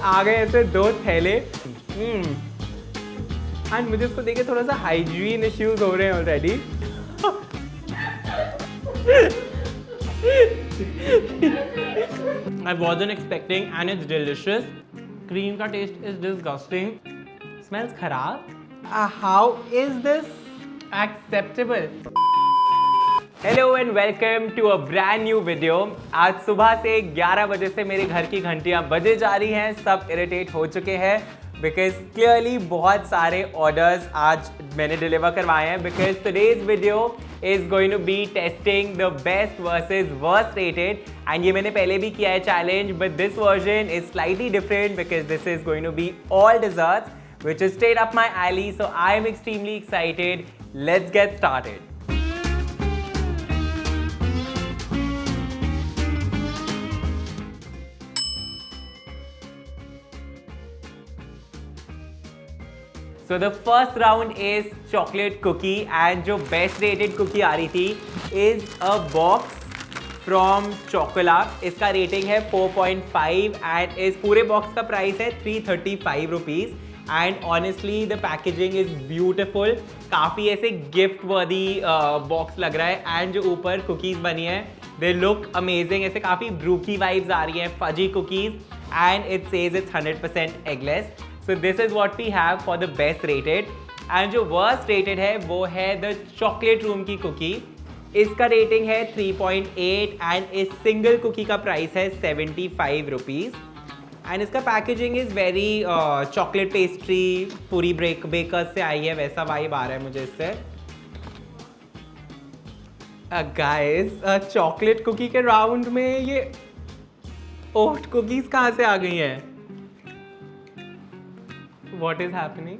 आ गए ऐसे 2 थैले एंड मुझे इसको देख के थोड़ा सा हाइजीन इश्यूज हो रहे हैं already. I wasn't expecting and it's delicious. Cream का taste is disgusting. Smells खराब. How is this acceptable? Hello and welcome to a brand new video. आज सुबह से 11 बजे से मेरे घर की घंटियां बजे जा रही हैं, सब इरिटेट हो चुके हैं बिकॉज क्लियरली बहुत सारे ऑर्डर्स आज मैंने डिलीवर करवाए हैं because today's video is going to be testing the best versus worst rated and ये मैंने पहले भी किया है challenge but this version is slightly different because this is going to be all desserts which is straight up my alley, so I am extremely excited. Let's get started. So the first round is chocolate cookie and जो best rated cookie आ रही थी is a box from Chocola. इसका rating है 4.5 and इस पूरे box का price है 335 rupees. And honestly the packaging is beautiful, काफ़ी ऐसे गिफ्ट वर्दी बॉक्स लग रहा है एंड जो ऊपर कुकीज़ बनी है दे लुक अमेजिंग, ऐसे काफ़ी ब्रूकी वाइब्स आ रही हैं, fuzzy cookies and it says it's 100% eggless. So this is what we have for the best rated and जो वर्स्ट रेटेड है वो है द चॉकलेट रूम की कुकी. इसका रेटिंग है 3.8 एंड इस सिंगल कुकी का प्राइस है 75 रुपीज़ एंड इसका packaging is very chocolate pastry, पूरी बेकर्स से आई है वैसा वाइब आ रहा है मुझे इससे. गाइस चॉकलेट कुकी के राउंड में ये ओट कुकीज़ कहाँ से आ गई हैं? What is happening?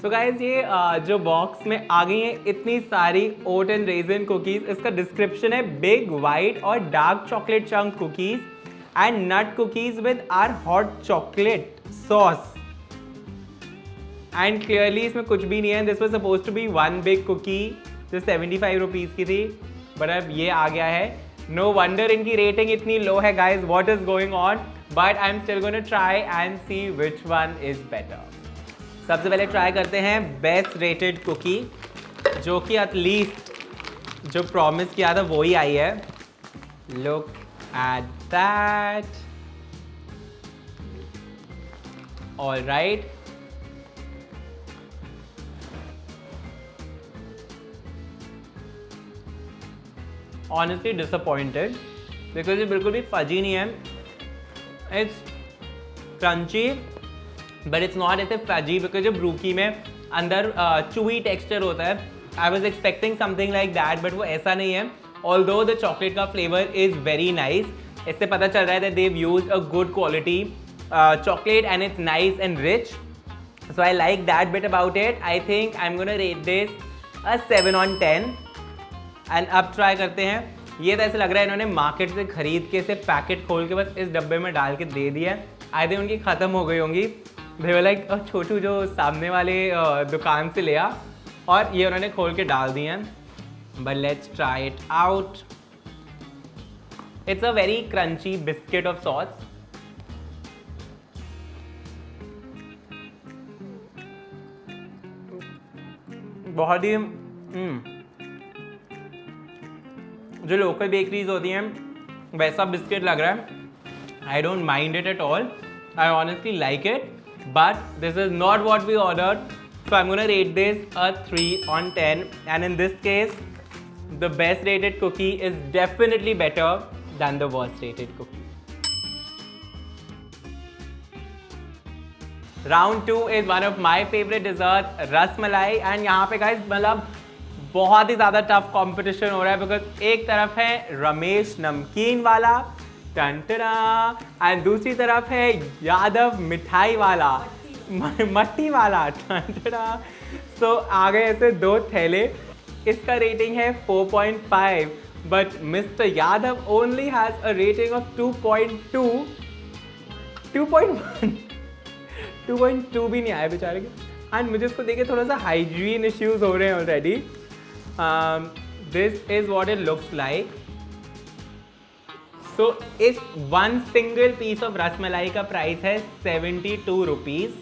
So guys ये जो बॉक्स में आ गई हैं इतनी सारी ओट एंड रेजिन कुकीज़, इसका डिस्क्रिप्शन है बिग वाइट और dark chocolate chunk cookies and nut cookies with our hot chocolate sauce and clearly इसमें कुछ भी नहीं है. This was supposed to be one big cookie जो 75 रुपीज़ की थी but अब ये आ गया है. No wonder इनकी रेटिंग इतनी लो है guys. What is going on? But I'm still going to try and see which one is better. सबसे पहले ट्राई करते हैं बेस्ट रेटेड कुकी जो कि एटलीस्ट जो प्रॉमिस किया था वो ही आई है. Look at that. All right. Honestly disappointed because ये बिल्कुल भी फजी नहीं है. It's crunchy but it's not ऐसे फजी because जो ब्रूकी में अंदर chewy texture होता है. I was expecting something like that but वो ऐसा नहीं है. Although the chocolate का flavor is very nice, इससे पता चल रहा है that they've used a good quality chocolate and it's nice and rich. So I like that bit about it. I think I'm gonna rate this a 7 on 10. And अब try करते हैं. ये तो ऐसे लग रहा है इन्होंने मार्केट से खरीद के इसे पैकेट खोल के बस इस डब्बे में डाल के दे दिया. आई थिंक उनकी ख़त्म हो गई होंगी. They were like छोटू जो सामने वाले दुकान से ले आ और ये उन्होंने खोल के डाल दिए हैं. But let's try it out. It's a very crunchy biscuit of sorts. बहुत ही जो लोकल बेकरीज होती हैं वैसा बिस्किट लग रहा है. I don't mind it at all. I honestly like it, but this is not what we ordered. So I'm gonna rate this a 3 on 10. And in this case, the best rated cookie is definitely better than the worst rated cookie. Round 2 is one of my favorite desserts, rasmalai. and यहाँ पे guys मतलब बहुत ही ज़्यादा tough competition हो रहा है because एक तरफ है रमेश नमकीन वाला टंटरा एंड दूसरी तरफ है यादव मिठाई वाला मट्टी वाला टंटरा. सो आ गए ऐसे 2 थैले. इसका रेटिंग है 4.5 but mister Yadav only has a rating of 2.2. 2.1 2.2 भी नहीं आया बेचारे के. एंड मुझे इसको देख के थोड़ा सा हाइजीन इश्यूज हो रहे हैं already. This is what it looks like. So इस one single piece of rasmalai का प्राइस है 72 rupees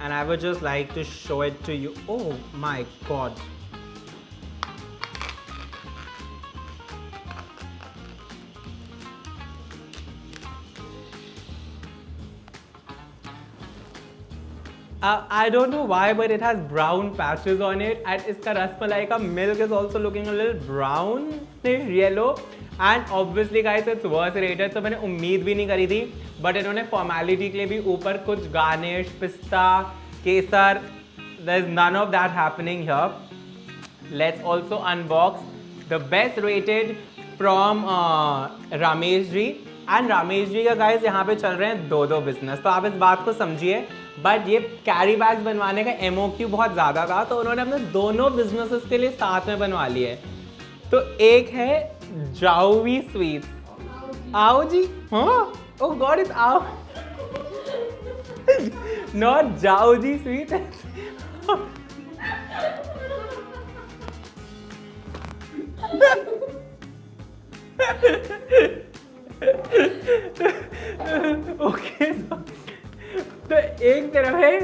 and I would just like to show it to you. Oh my god. I don't know why, but it has brown patches on it, and इसका रसमलाई का milk is also looking a little brownish yellow, and obviously guys it's worth rated. तो मैंने उम्मीद भी नहीं करी थी, but इन्होंने formality के लिए भी ऊपर कुछ garnish, पिस्ता, केसर. There's none of that happening here. Let's also unbox the best rated from Ramesh ji. And Ramesh ji का गाइस यहाँ पे चल रहे हैं दो बिजनेस, तो आप इस बात को समझिए. बट ये कैरी बैग्स बनवाने का MOQ बहुत ज़्यादा था, तो उन्होंने अपने दोनों बिजनेसेस के लिए साथ में बनवा लिए. तो एक है जाओवी स्वीट्स. आओ जी. हाँ, ओह गॉड इट्स आओ, नॉट जाओ जी स्वीट. ओके, तो एक तरफ है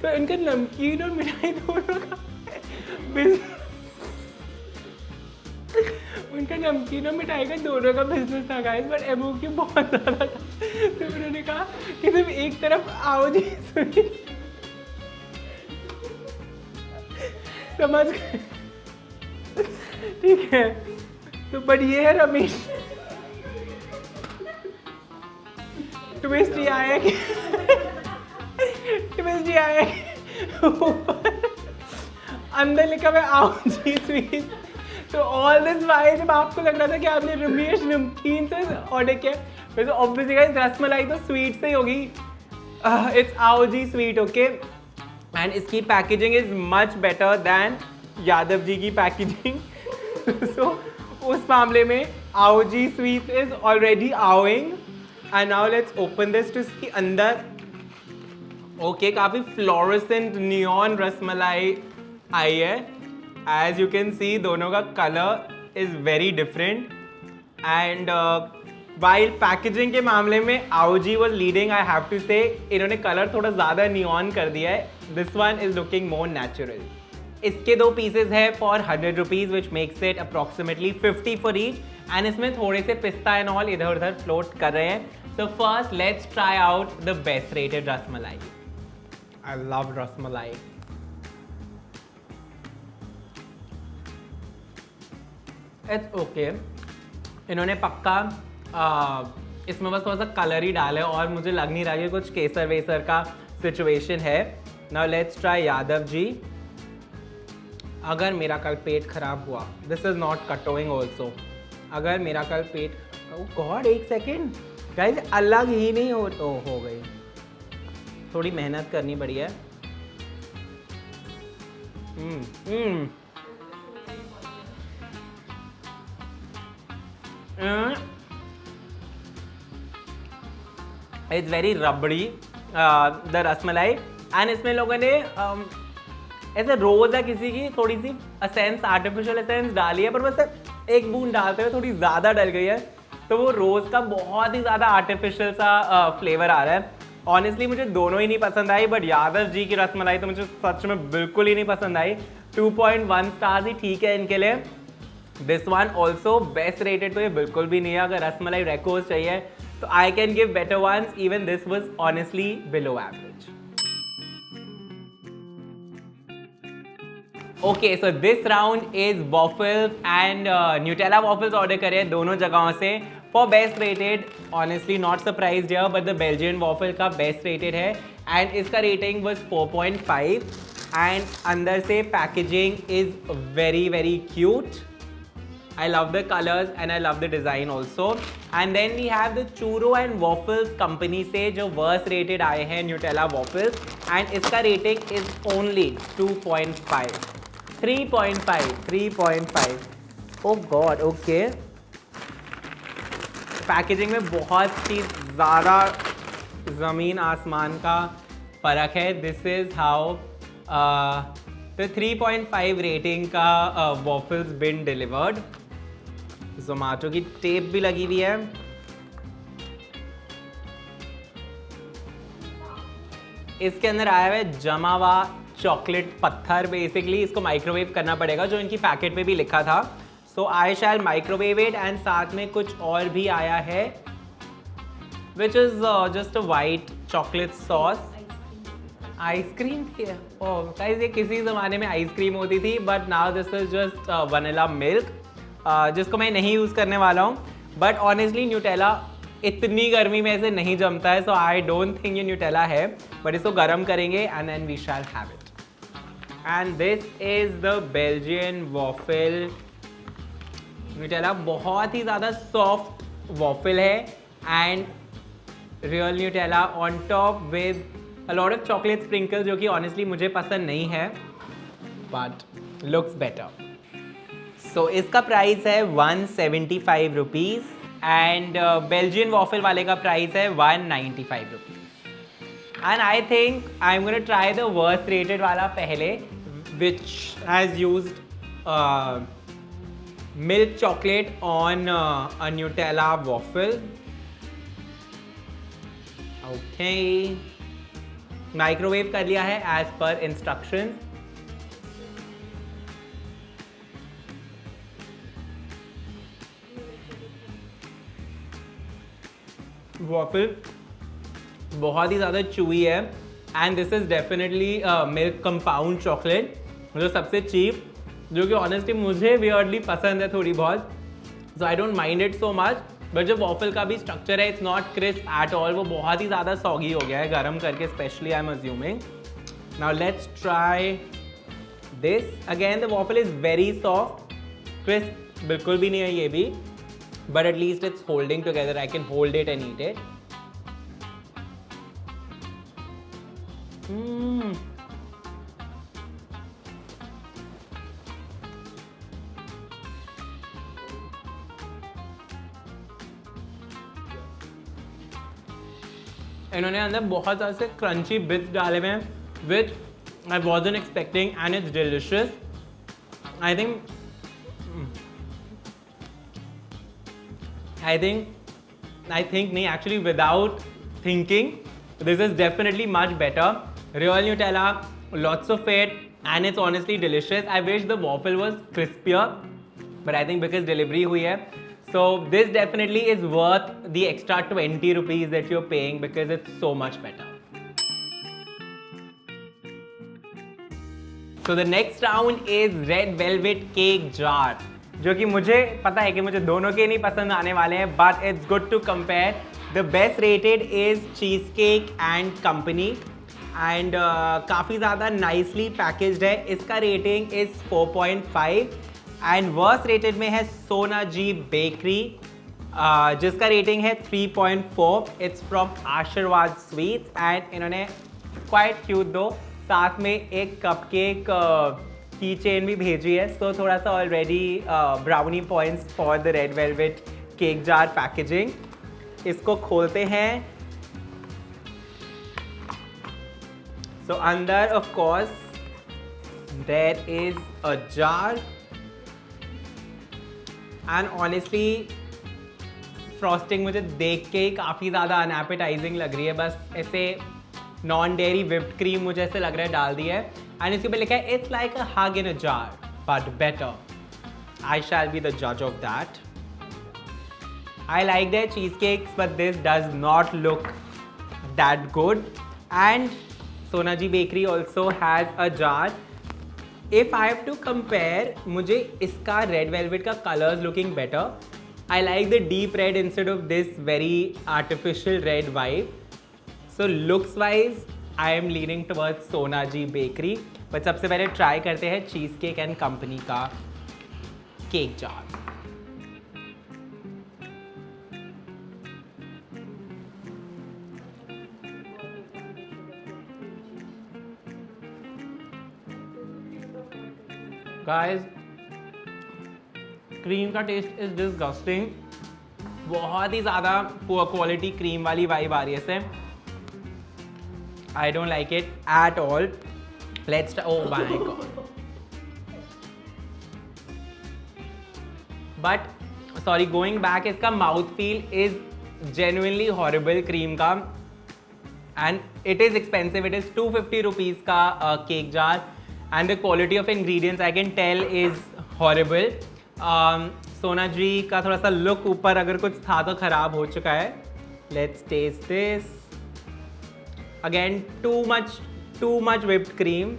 तो इनका नमकीन और मिठाई दोनों का बिजनेस, उनका नमकीन और मिठाई का दोनों का बिजनेस था गाइस, बट MOQ बहुत ज़्यादा था, तो उन्होंने कहा कि सिर्फ एक तरफ आओ जी समझ गए. ठीक है, तो बट ये है रमेश. ट्विस्ट ये आया कि अंदर लिखा हुआ आओ जी स्वीट. तो ऑल दिस वाइल जब आपको लग रहा था कि आपने रमेश नमकीन से ऑर्डर किया, वैसे ऑब्वियसली गाइस रसमलाई तो स्वीट से ही होगी. It's Aao ji sweet. Okay, and इसकी packaging is much better than Yadav ji की पैकेजिंग. सो उस मामले में Aao ji sweet is already आओइंग. And now let's open this to see अंदर. ओके, काफ़ी फ्लोरेसेंट नियॉन रसमलाई आई है. एज यू कैन सी दोनों का colour is very different. And while packaging के मामले में Aaoji was leading. I have to say इन्होंने कलर थोड़ा ज़्यादा नियॉन कर दिया है. This one is looking more natural. इसके दो पीसेज है for 100 rupees which makes it approximately 50 for each. And इसमें थोड़े से पिस्ता एंड ऑल इधर उधर फ्लोट कर रहे हैं. So first let's try out the best rated rasmalai. I love rasmalai. It's okay. इन्होंने पक्का इसमें बस थोड़ा सा कलर ही डाला है और मुझे लग नहीं रहा कि कुछ केसर वेसर का सिचुएशन है. Now let's try Yadav ji. अगर मेरा कल पेट खराब हुआ, this is not cutting also. अगर मेरा कल पेट, oh God, एक सेकेंड गाइस, अलग ही नहीं हो गई. थोड़ी मेहनत करनी पड़ी है. It's very rabri the rasmalai. And इसमें लोगों ने ऐसे रोज है किसी की थोड़ी सी एसेंस, आर्टिफिशियल एसेंस डाली है, पर बस एक बूंद डालते हुए थोड़ी ज़्यादा डल गई है, तो वो रोज़ का बहुत ही ज़्यादा आर्टिफिशियल सा फ्लेवर आ रहा है. ऑनेस्टली मुझे दोनों ही नहीं पसंद आई, बट यादव जी की रसमलाई तो मुझे सच में बिल्कुल ही नहीं पसंद आई. 2.1 स्टार्स ही ठीक है इनके लिए. This one also best rated तो ये बिल्कुल भी नहीं है. अगर रसमलाई रेकोर्ड चाहिए तो I can give better ones. Even this was honestly below average. Okay, so this round is waffles and Nutella waffles order करें दोनों जगहों से for best rated. Honestly not surprised here, but the Belgian waffle का best rated है and इसका rating was 4.5. And अंदर से packaging is very very cute. I love the colors and I love the design also. And then we have the Churro and Waffles company से जो worst rated आए हैं Nutella waffles and इसका rating is only 2.5. 3.5. Oh God, okay. Packaging में बहुत ही ज़्यादा ज़मीन आसमान का फ़र्क है. This is how the 3.5 rating का waffles been delivered. जोमेटो की टेप भी लगी हुई है। इसके अंदर आया हुआ है जमा हुआ चॉकलेट पत्थर। बेसिकली इसको माइक्रोवेव करना पड़ेगा, जो इनकी पैकेट पे भी लिखा था। So I shall microwave it. And साथ में कुछ और भी आया है, which is just a white chocolate sauce. Ice cream थी। ओह गाइस, ये किसी ज़माने में आइसक्रीम होती थी, but now this is just vanilla milk, जिसको मैं नहीं यूज़ करने वाला हूँ। बट ऑनेस्टली न्यूटेला इतनी गर्मी में ऐसे नहीं जमता है, सो आई डोंट थिंक ये न्यूटेला है। बट इसको गर्म करेंगे and then we shall have it. And this is the Belgian waffle Nutella. बहुत ही ज़्यादा सॉफ्ट वॉफल है and real Nutella on top with a lot of chocolate sprinkle, जो कि ऑनेस्टली मुझे पसंद नहीं है, बट लुक्स बेटर। सो इसका प्राइस है 175 रुपीज़ एंड बेल्जियन वॉफल वाले का प्राइस है 195 rupees. And I think I am gonna try the worst rated वाला पहले, which has used milk chocolate on a Nutella waffle. Okay, microwave कर लिया है एज पर इंस्ट्रक्शन। वॉफल बहुत ही ज़्यादा चूई है and this is definitely milk compound chocolate, जो सबसे चीप, जो कि ऑनेस्टली मुझे वियर्डली पसंद है थोड़ी बहुत। So I don't mind it so much. But जो वॉफल का भी स्ट्रक्चर है, it's not crisp at all, वो बहुत ही ज़्यादा सॉगी हो गया है गर्म करके, specially I am assuming. Now let's try this again. The waffle is very soft, crisp बिल्कुल भी नहीं है ये भी, but at least it's holding together. I can hold it and eat it. इन्होंने अंदर बहुत सारे क्रंची बिट्स डाले हुए हैं, which I wasn't expecting, and it's delicious. I think नहीं, actually without thinking, this is definitely much better. Real Nutella, lots of it, and it's honestly delicious. I wish the waffle was crispier, but I think because delivery हुई है, so this definitely is worth the extra 20 rupees that you're paying, because it's so much better. So the next round is red velvet cake jar, जो कि मुझे पता है कि मुझे दोनों के नहीं पसंद आने वाले हैं, but it's good to compare. The best rated is cheesecake and company, and काफ़ी ज़्यादा नाइसली पैकेज्ड है। इसका rating is 4.5 and worst rated में है सोना जी बेकरी, जिसका रेटिंग है 3.4। It's from Ashirwad sweets and इन्होंने क्वाइट क्यूट दो साथ में एक कपकेक की चेन भी भेजी है। सो थोड़ा सा already brownie points for the red velvet cake jar packaging. इसको खोलते हैं। सो अंदर of course there is a jar and honestly frosting मुझे देख के काफ़ी ज़्यादा अनएपेटाइजिंग लग रही है। बस ऐसे नॉन डेयरी विप्ड क्रीम मुझे ऐसे लग रहा है डाल दी है, एंड इसके ऊपर लिखा है it's like a hug in a jar but better. I shall be the जज of that. I like their cheesecakes but this does not look that good. And Sona ji bakery also has a jar. If I have to compare, मुझे इसका red velvet का colours looking better. I like the deep red instead of this very artificial red vibe. So looks wise I M leaning towards सोना ji bakery, but सबसे पहले try करते हैं cheese cake and company का cake jar. Guys, cream का test is disgusting. बहुत ही ज़्यादा पुअर क्वालिटी क्रीम वाली वाइब आ रही है इससे। I don't like it at all. Let's try. Oh my god. But sorry going back, इसका mouth feel is genuinely horrible cream का, and it is expensive. It is 250 rupees का cake jar, and the quality of ingredients I can tell is horrible. Sona ji का थोड़ा सा look ऊपर अगर कुछ था तो ख़राब हो चुका है. Let's test this. Again too much whipped cream.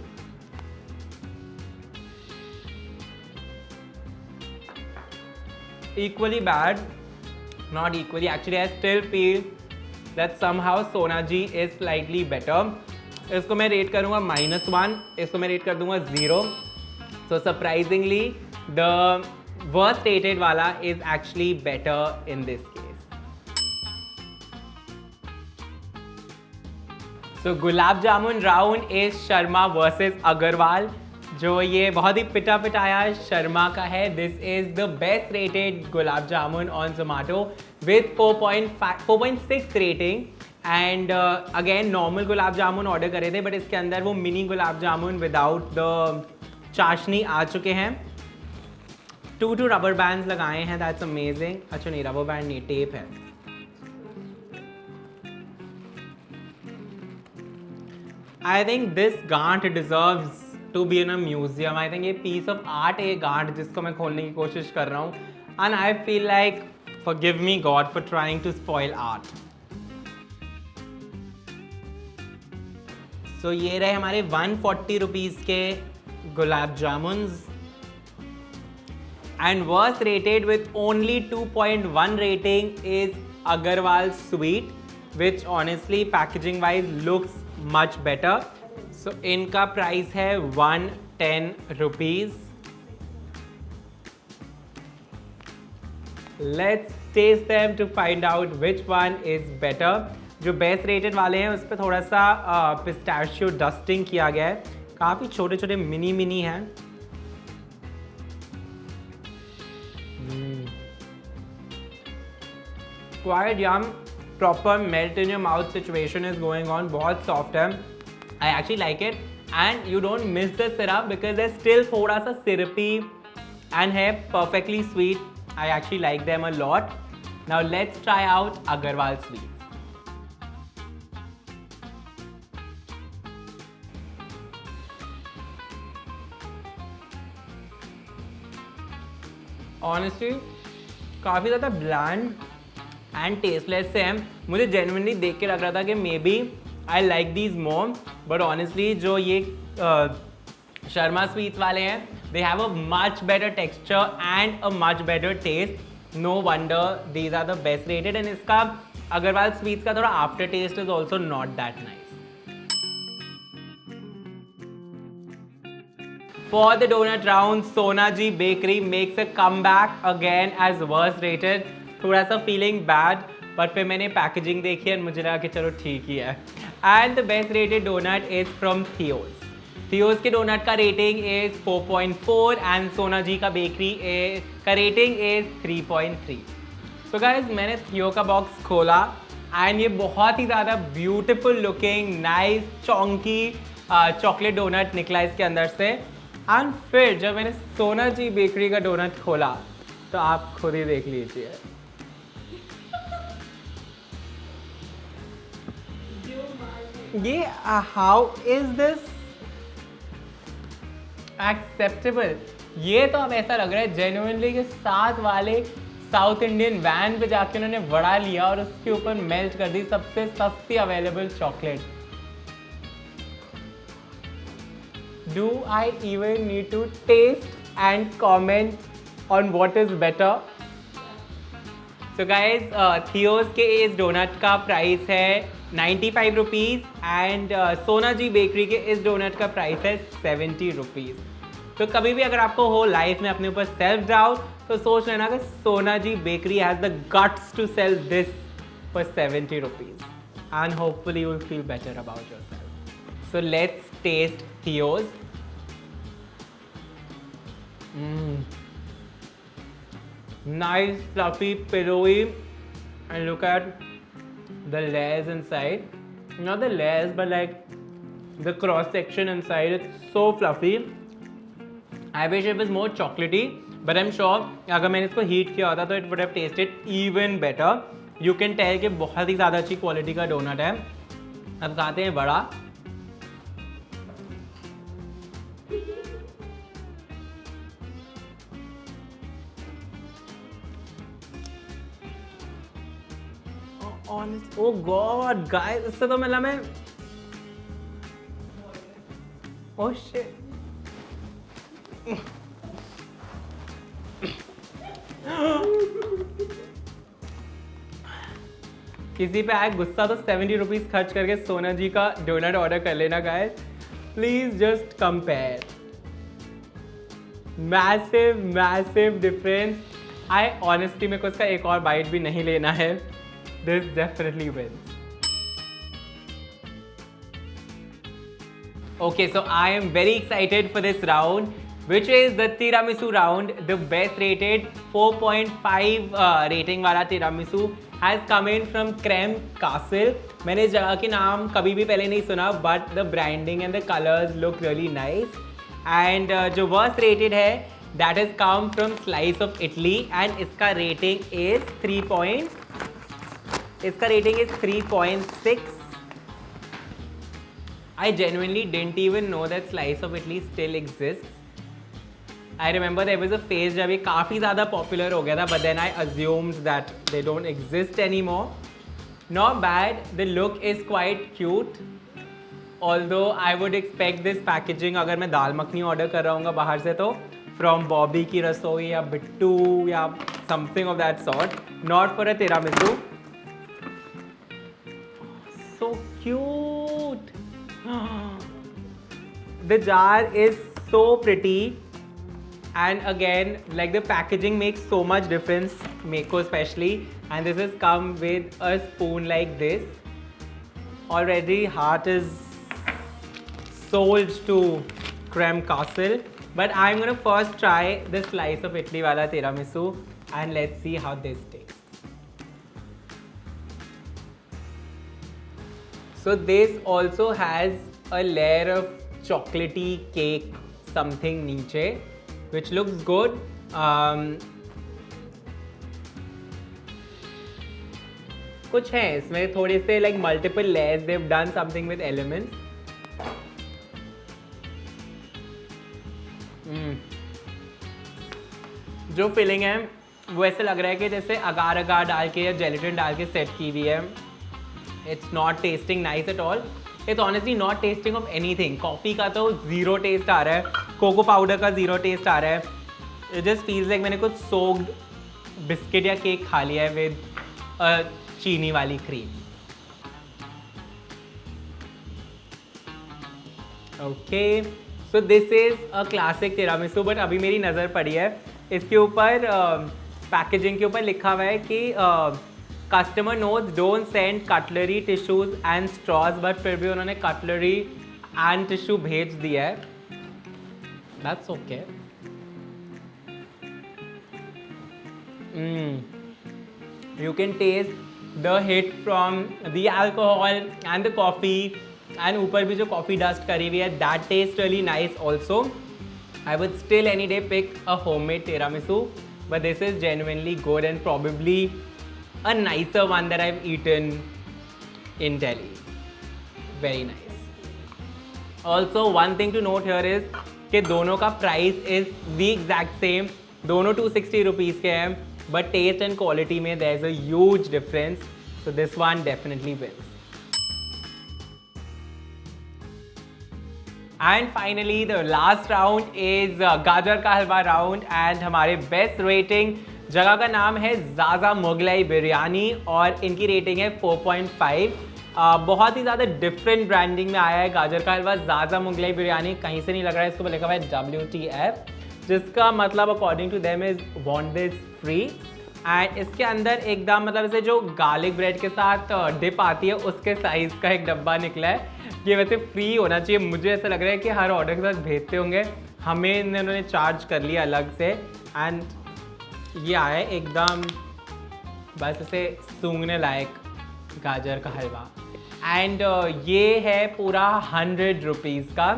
Equally bad, not equally, actually I still feel that somehow Sona Ji is slightly better. इसको मैं रेट करूँगा -1, इसको मैं रेट कर दूँगा 0. So surprisingly the worst rated वाला is actually better in this case. So gulab jamun round is Sharma versus Agarwal. जो ये बहुत ही पिटा पिटाया शर्मा का है. This is the best rated gulab jamun on Zomato with 4.6 rating. And again normal gulab jamun order करे थे, बट इसके अंदर वो mini gulab jamun without the chashni आ चुके हैं. 2 रबर बैंड्स लगाए हैं. That's amazing. अच्छा नहीं, रबर बैंड नहीं, टेप है. आई थिंक दिस गांठ deserves to be in a museum. I think ये पीस ऑफ आर्ट है, ये गांठ जिसको मैं खोलने की कोशिश कर रहा हूँ. And I feel like forgive me god for trying to spoil art. So ये रहे हमारे 140 रुपीज़ के gulab jamuns, and worst rated with only 2.1 rating is Agarwal sweet, which honestly packaging wise looks much better. So इनका प्राइस है 110 rupees. Let's test them to find out which one is better. जो best rated वाले हैं उस पर थोड़ा सा पिस्ताशियो डस्टिंग किया गया है. काफ़ी छोटे छोटे मिनी हैं. Quite yum, proper melt in your mouth situation is going on. बहुत सॉफ्ट है. I actually like it, and you don't miss the syrup because they're still थोड़ा सा syrupy and है perfectly sweet. I actually like them a lot. Now let's try out Agarwal sweets. Honestly, काफ़ी ज़्यादा bland and tasteless से हैं. मुझे genuinely देख के लग रहा था कि maybe I like these more, but honestly जो ये शर्मा स्वीट्स वाले हैं, they have a much better texture and a much better taste. No wonder these are the best rated. and इसका अग्रवाल स्वीट्स का थोड़ा aftertaste is also not that nice. For the donut round, Sona Ji Bakery makes a comeback again as worst rated. थोड़ा सा feeling bad, but फिर मैंने packaging देखी और मुझे लगा कि चलो ठीक ही है. And the best rated donut is from Theos. Theos के डोनट का rating is 4.4 and Sona ji का बेकरी का रेटिंग इज 3.3. तो गाइज मैंने थियो का बॉक्स खोला एंड ये बहुत ही ज़्यादा beautiful looking nice chunky chocolate donut निकला इसके अंदर से. एंड फिर जब मैंने सोना जी बेकरी का डोनट खोला तो आप खुद ही देख लीजिए. ये हाउ इज दिस एक्सेप्टेबल. ये तो अब ऐसा लग रहा है जेन्युइनली कि साथ वाले साउथ इंडियन वैन पे जाके उन्होंने वड़ा लिया और उसके ऊपर मेल्ट कर दी सबसे सस्ती available chocolate. Do I even need to test and comment on what is better. So guys Theos के इस डोनट का प्राइस है 95 rupees and Sona ji bakery के इस डोनट का प्राइस है 70 रुपीज़. तो कभी भी अगर आपको हो लाइफ में अपने ऊपर सेल्फ डाउट तो सोच लेना कि Sona ji bakery has the guts to sell this for 70 rupees and hopefully you will feel better about yourself. So let's test these. Nice fluffy pillowy, and look at the layers inside. Not the layers but like the cross section inside. It's so fluffy. I wish it was more chocolatey, but I am sure अगर मैंने इसको heat किया होता तो it would have tasted even better. You can tell कि बहुत ही ज़्यादा अच्छी क्वालिटी का डोनट है. अब खाते हैं बड़ा. ओ गॉड गाइस, इससे तो मतलब मैं ओह शिट. किसी पे आए गुस्सा तो 70 रुपीज खर्च करके सोना जी का डोनट ऑर्डर कर लेना guys. Please just compare. Massive difference. I honestly मेरे को इसका एक और बाइट भी नहीं लेना है. This definitely wins. Okay, so I am very excited for this round, which is the tiramisu round. The best rated 4.5 rating वाला tiramisu has come in from Creme Castle. मैंने इस जगह के नाम कभी भी पहले नहीं सुना, but the branding and the colors look really nice. And जो worst rated है, that has come from Slice of Italy, and इसका rating is 3.6. I genuinely didn't even know that Slice of Italy still exists. I remember there was a phase जब ये काफ़ी ज़्यादा popular हो गया था, but then I assumed that they don't exist anymore. Not bad. The look is quite cute. Although I would expect this packaging अगर मैं दाल makhani order कर रहा हूँ बाहर से तो from Bobby की रसोई या बिट्टू या something of that sort. Not for a tiramisu. So cute. The jar is so pretty, and again like the packaging makes so much difference, Meko especially, and this has come with a spoon like this. Already heart is sold to Creme Castle, but I'm gonna first try the Slice of Italy wala tiramisu and let's see how this tastes. So this also has a layer of chocolatey cake something नीचे, which looks good. कुछ है इसमें थोड़े से like multiple layers. They've done something with elements. जो filling है वो ऐसे लग रहा है कि जैसे अगार अगार डाल के या जेलेटिन डाल के सेट की हुई है. It's not tasting nice at all. It's honestly not tasting of anything. Coffee का तो ज़ीरो टेस्ट आ रहा है, कोको पाउडर का ज़ीरो टेस्ट a रहा है. It just feels like मैंने कुछ सोक्ड बिस्किट या केक खा लिया है विद चीनी वाली cream. Okay, so this is a classic tiramisu. But अभी मेरी नज़र पड़ी है इसके ऊपर, पैकेजिंग के ऊपर लिखा हुआ है कि customer notes don't send cutlery tissues and straws, but फिर भी उन्होंने कटलरी एंड टिश्यू भेज दिया है. That's okay. You can taste the hit from the alcohol and the coffee, and ऊपर भी जो कॉफ़ी डस्ट करी हुई है, that taste really nice also. I would still any day pick a homemade tiramisu, but this is genuinely good and probably a nicer one that I've eaten in Delhi. Very nice. Also, one thing to note here is कि दोनों का price is the exact same. दोनों 260 rupees के हैं, but taste and quality में there's a huge difference. So this one definitely wins. And finally, the last round is गाजर का हलवा round, and हमारे best rating जगह का नाम है ज़ाज़ा मुगलाई बिरयानी और इनकी रेटिंग है 4.5. बहुत ही ज़्यादा डिफरेंट ब्रांडिंग में आया है गाजर का हलवा. ज़ाज़ा मुगलाई बिरयानी कहीं से नहीं लग रहा है, इसको लिखा हुआ है WTF, जिसका मतलब according to them is want this free. एंड इसके अंदर एकदम मतलब ऐसे जो गार्लिक ब्रेड के साथ डिप आती है उसके साइज़ का एक डब्बा निकला है. ये वैसे फ्री होना चाहिए, मुझे ऐसा लग रहा है कि हर ऑर्डर के साथ भेजते होंगे. हमें इन्होंने चार्ज कर लिया अलग से, एंड ये आया एकदम बस ऐसे सूंघने लायक गाजर का हलवा. एंड ये है पूरा 100 रुपीज़ का.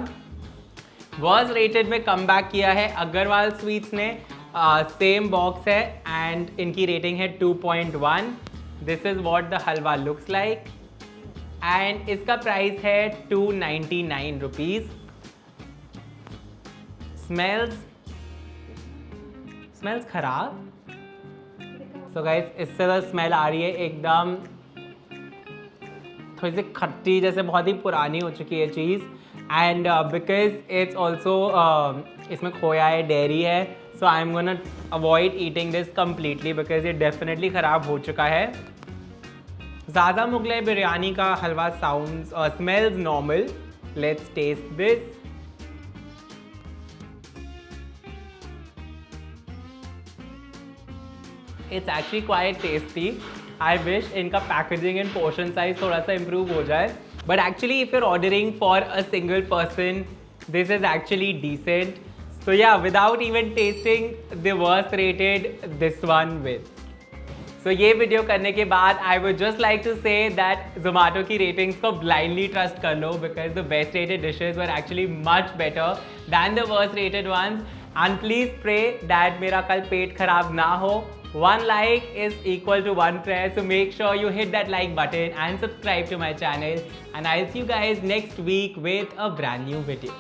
वर्स्ट रेटेड में कम बैक किया है अग्रवाल स्वीट्स ने सेम बॉक्स है एंड इनकी रेटिंग है 2.1. This is what the halwa looks like and इसका प्राइस है 299 रुपीज़. स्मेल्स खराब. सो गाइस, इससे तो स्मेल आ रही है एकदम थोड़ी सी खट्टी, जैसे बहुत ही पुरानी हो चुकी है चीज़. एंड बिकॉज इट्स ऑल्सो इसमें खोया है, डेयरी है, so I am gonna avoid eating this completely because ये डेफिनेटली ख़राब हो चुका है. ज़्यादा मुगलाई बिरयानी का halwa sounds smells normal. Let's test this. It's actually quite tasty. I wish इनका पैकेजिंग एंड पोर्शन साइज थोड़ा सा इम्प्रूव हो जाए. But actually if you're ordering for a single person, this is actually decent. सो या, without even testing the worst rated this one with. So ये video करने के बाद I would just like to say that Zomato की ratings को blindly trust कर लो because the best rated dishes were actually much better than the worst rated ones. And please pray that मेरा कल पेट खराब ना हो. One like is equal to one prayer, so make sure you hit that like button and subscribe to my channel, and I'll see you guys next week with a brand new video.